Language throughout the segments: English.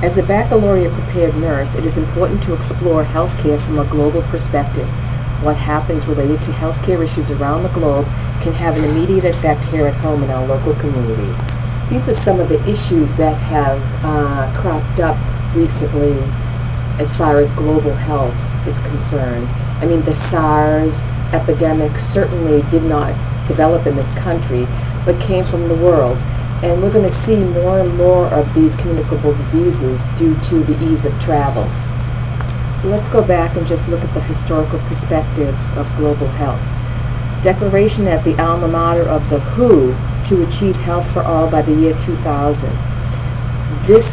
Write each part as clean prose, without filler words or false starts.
As a baccalaureate-prepared nurse, it is important to explore healthcare from a global perspective. What happens related to healthcare issues around the globe can have an immediate effect here at home in our local communities. These are some of the issues that have cropped up recently as far as global health is concerned. I mean, the SARS epidemic certainly did not develop in this country, but came from the world. And we're going to see more and more of these communicable diseases due to the ease of travel. So let's go back and just look at the historical perspectives of global health. Declaration at the alma mater of the WHO to achieve health for all by the year 2000.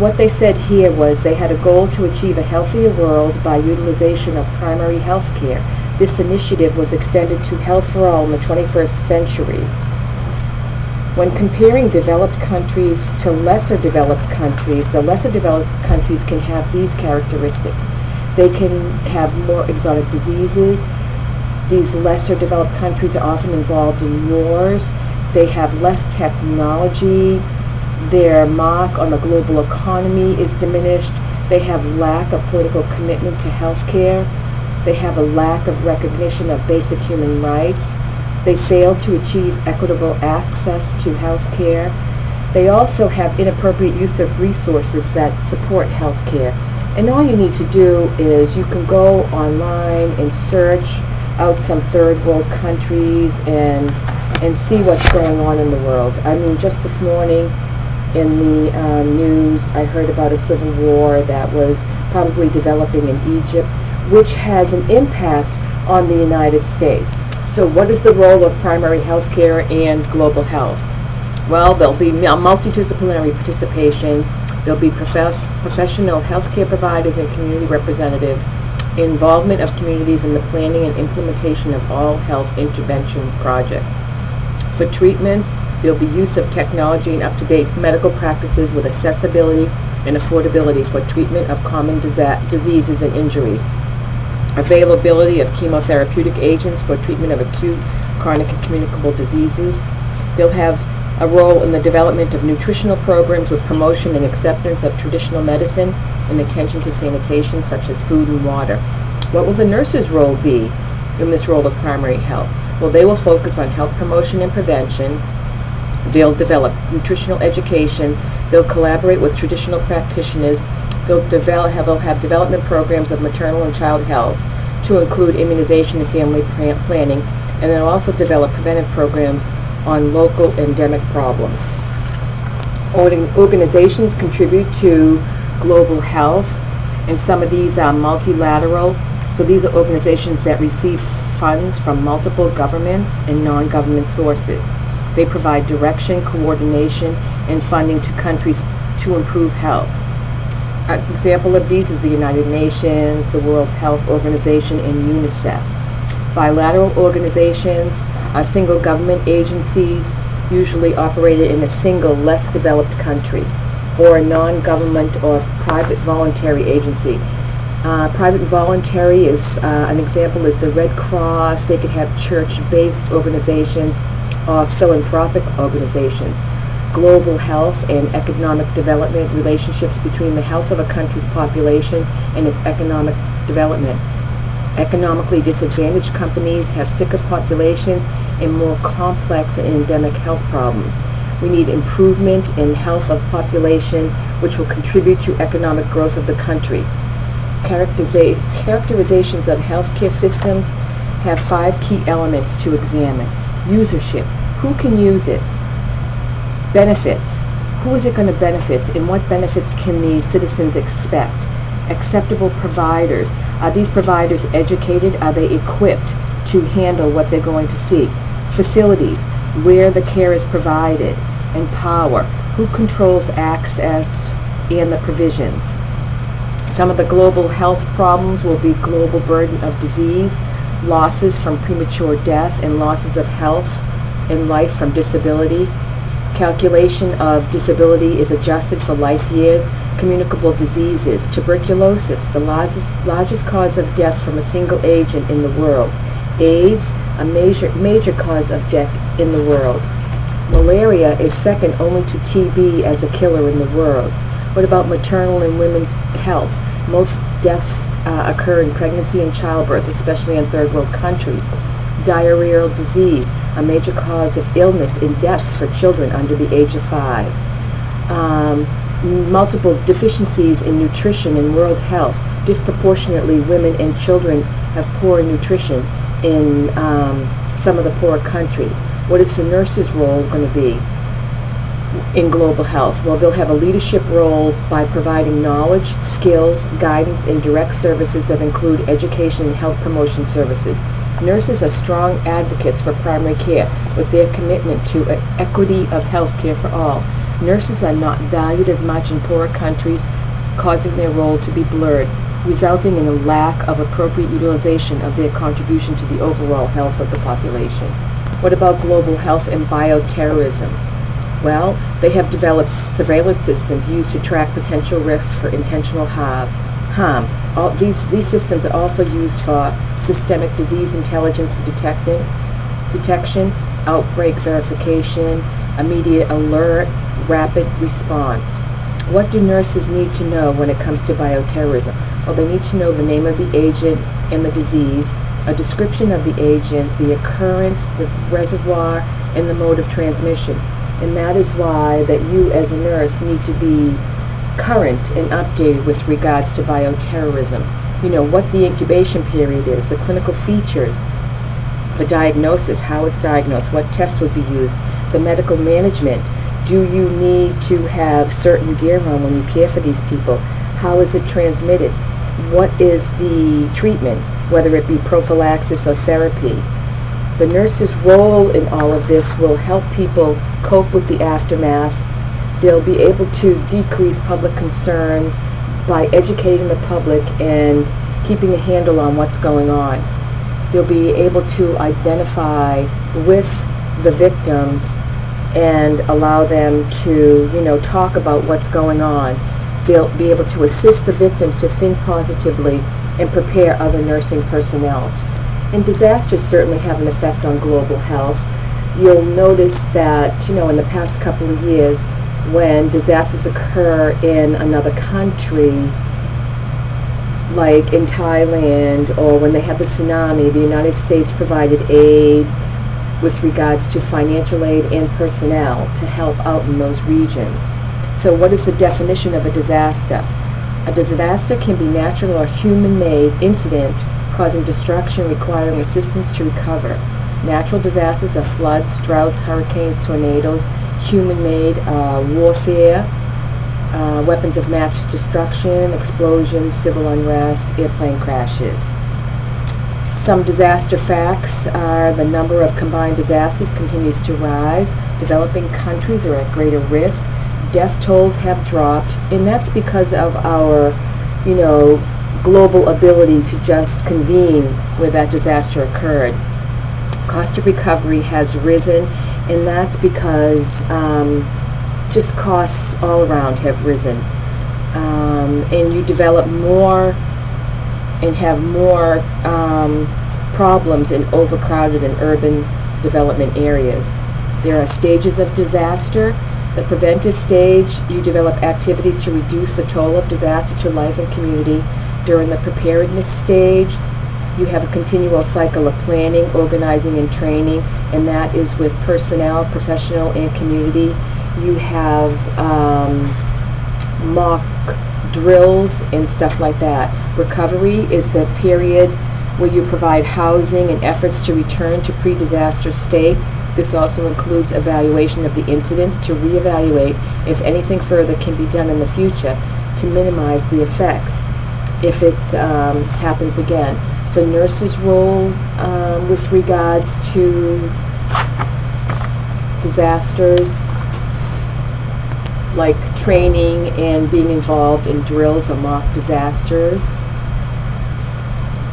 What they said here was they had a goal to achieve a healthier world by utilization of primary health care. This initiative was extended to health for all in the 21st century. When comparing developed countries to lesser developed countries, the lesser developed countries can have these characteristics. They can have more exotic diseases. These lesser developed countries are often involved in wars. They have less technology. Their mark on the global economy is diminished. They have lack of political commitment to health care. They have a lack of recognition of basic human rights. They fail to achieve equitable access to health care. They also have inappropriate use of resources that support health care. And all you need to do is you can go online and search out some third world countries and see what's going on in the world. I mean, just this morning in the news, I heard about a civil war that was probably developing in Egypt, which has an impact on the United States. So what is the role of primary health care and global health? Well, there'll be multidisciplinary participation. There'll be professional healthcare providers and community representatives, involvement of communities in the planning and implementation of all health intervention projects. For treatment, there'll be use of technology and up-to-date medical practices with accessibility and affordability for treatment of common diseases and injuries. Availability of chemotherapeutic agents for treatment of acute, chronic, and communicable diseases. They'll have a role in the development of nutritional programs with promotion and acceptance of traditional medicine and attention to sanitation such as food and water. What will the nurse's role be in this role of primary health? Well, they will focus on health promotion and prevention. They'll develop nutritional education. They'll collaborate with traditional practitioners. They'll have development programs of maternal and child health to include immunization and family planning, and they'll also develop preventive programs on local endemic problems. Organizations contribute to global health, and some of these are multilateral. So these are organizations that receive funds from multiple governments and non-government sources. They provide direction, coordination, and funding to countries to improve health. An example of these is the United Nations, the World Health Organization, and UNICEF. Bilateral organizations are single government agencies, usually operated in a single, less developed country, or a non-government or private voluntary agency. Private voluntary is an example is the Red Cross. They could have church-based organizations or philanthropic organizations. Global health and economic development, relationships between the health of a country's population and its economic development. Economically disadvantaged companies have sicker populations and more complex and endemic health problems. We need improvement in health of population, which will contribute to economic growth of the country. Characterizations of healthcare systems have 5 key elements to examine. Usership, who can use it? Benefits, who is it going to benefit, and what benefits can the citizens expect? Acceptable providers, are these providers educated? Are they equipped to handle what they're going to see? Facilities, where the care is provided. And power, who controls access and the provisions? Some of the global health problems will be global burden of disease, losses from premature death, and losses of health and life from disability. Calculation of disability is adjusted for life years. Communicable diseases, tuberculosis, the largest cause of death from a single agent in the world. AIDS, a major cause of death in the world. Malaria is second only to TB as a killer in the world. What about maternal and women's health? Most deaths occur in pregnancy and childbirth, especially in third world countries. Diarrheal disease, a major cause of illness and deaths for children under the age of 5. Multiple deficiencies in nutrition and world health. Disproportionately, women and children have poor nutrition in some of the poorer countries. What is the nurse's role going to be in global health? Well, they'll have a leadership role by providing knowledge, skills, guidance, and direct services that include education and health promotion services. Nurses are strong advocates for primary care with their commitment to equity of health care for all. Nurses are not valued as much in poorer countries, causing their role to be blurred, resulting in a lack of appropriate utilization of their contribution to the overall health of the population. What about global health and bioterrorism? Well, they have developed surveillance systems used to track potential risks for intentional harm. These systems are also used for systemic disease intelligence and detection, outbreak verification, immediate alert, rapid response. What do nurses need to know when it comes to bioterrorism? Well, they need to know the name of the agent and the disease, a description of the agent, the occurrence, the reservoir, and the mode of transmission. And that is why that you as a nurse need to be current and updated with regards to bioterrorism. You know, what the incubation period is, the clinical features, the diagnosis, how it's diagnosed, what tests would be used, the medical management. Do you need to have certain gear on when you care for these people? How is it transmitted? What is the treatment, whether it be prophylaxis or therapy? The nurse's role in all of this will help people cope with the aftermath. They'll be able to decrease public concerns by educating the public and keeping a handle on what's going on. They'll be able to identify with the victims and allow them to, talk about what's going on. They'll be able to assist the victims to think positively and prepare other nursing personnel. And disasters certainly have an effect on global health. You'll notice that, in the past couple of years, when disasters occur in another country, like in Thailand, or when they had the tsunami, the United States provided aid with regards to financial aid and personnel to help out in those regions. So what is the definition of a disaster? A disaster can be natural or human-made incident causing destruction requiring assistance to recover. Natural disasters are floods, droughts, hurricanes, tornadoes, human-made warfare, weapons of mass destruction, explosions, civil unrest, airplane crashes. Some disaster facts are the number of combined disasters continues to rise. Developing countries are at greater risk. Death tolls have dropped, and that's because of our, global ability to just convene where that disaster occurred. Cost of recovery has risen, and that's because just costs all around have risen. And you develop more and have more problems in overcrowded and urban development areas. There are stages of disaster. The preventive stage, you develop activities to reduce the toll of disaster to life and community. During the preparedness stage, you have a continual cycle of planning, organizing, and training, and that is with personnel, professional, and community. You have mock drills and stuff like that. Recovery is the period where you provide housing and efforts to return to pre-disaster state. This also includes evaluation of the incidents to reevaluate if anything further can be done in the future to minimize the effects if it happens again. The nurse's role with regards to disasters, like training and being involved in drills or mock disasters.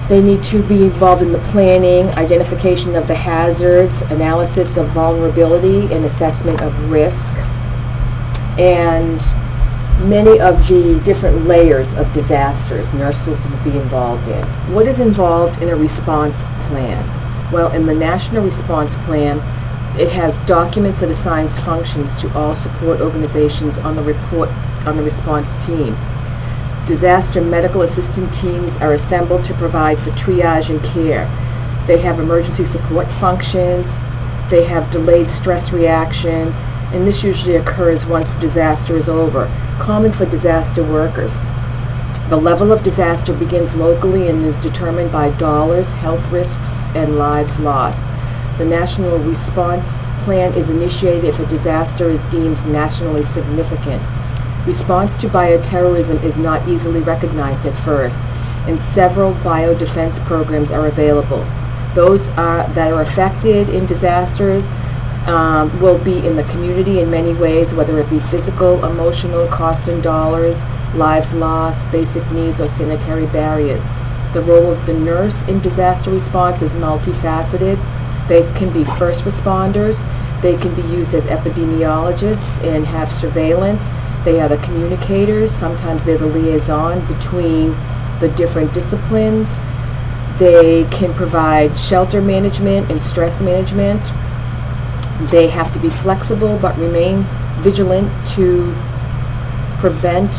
They need to be involved in the planning, identification of the hazards, analysis of vulnerability, and assessment of risk, and many of the different layers of disasters nurses will be involved in. What is involved in a response plan? Well, in the National Response Plan, It has documents that assigns functions to all support organizations on the response team. Disaster medical assistant teams are assembled to provide for triage and care. They have emergency support functions. They have delayed stress reaction, and this usually occurs once the disaster is over. Common for disaster workers. The level of disaster begins locally and is determined by dollars, health risks, and lives lost. The National Response Plan is initiated if a disaster is deemed nationally significant. Response to bioterrorism is not easily recognized at first, and several biodefense programs are available. Those that are affected in disasters will be in the community in many ways, whether it be physical, emotional, cost in dollars, lives lost, basic needs, or sanitary barriers. The role of the nurse in disaster response is multifaceted. They can be first responders. They can be used as epidemiologists and have surveillance. They are the communicators. Sometimes they're the liaison between the different disciplines. They can provide shelter management and stress management. They have to be flexible but remain vigilant to prevent.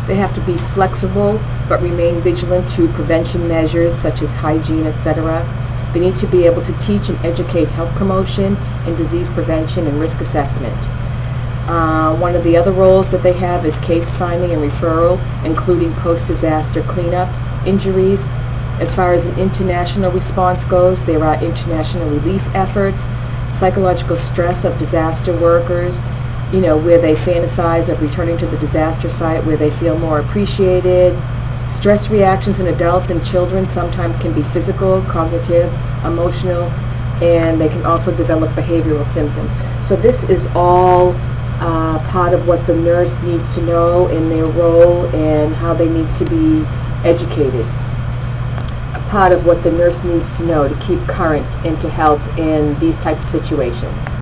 They have to be flexible but remain vigilant to prevention measures such as hygiene, etc. They need to be able to teach and educate health promotion and disease prevention and risk assessment. One of the other roles that they have is case finding and referral, including post-disaster cleanup, injuries. As far as an international response goes, there are international relief efforts, psychological stress of disaster workers, where they fantasize of returning to the disaster site, where they feel more appreciated. Stress reactions in adults and children sometimes can be physical, cognitive, emotional, and they can also develop behavioral symptoms. So this is all part of what the nurse needs to know in their role and how they need to be educated. A part of what the nurse needs to know to keep current and to help in these types of situations.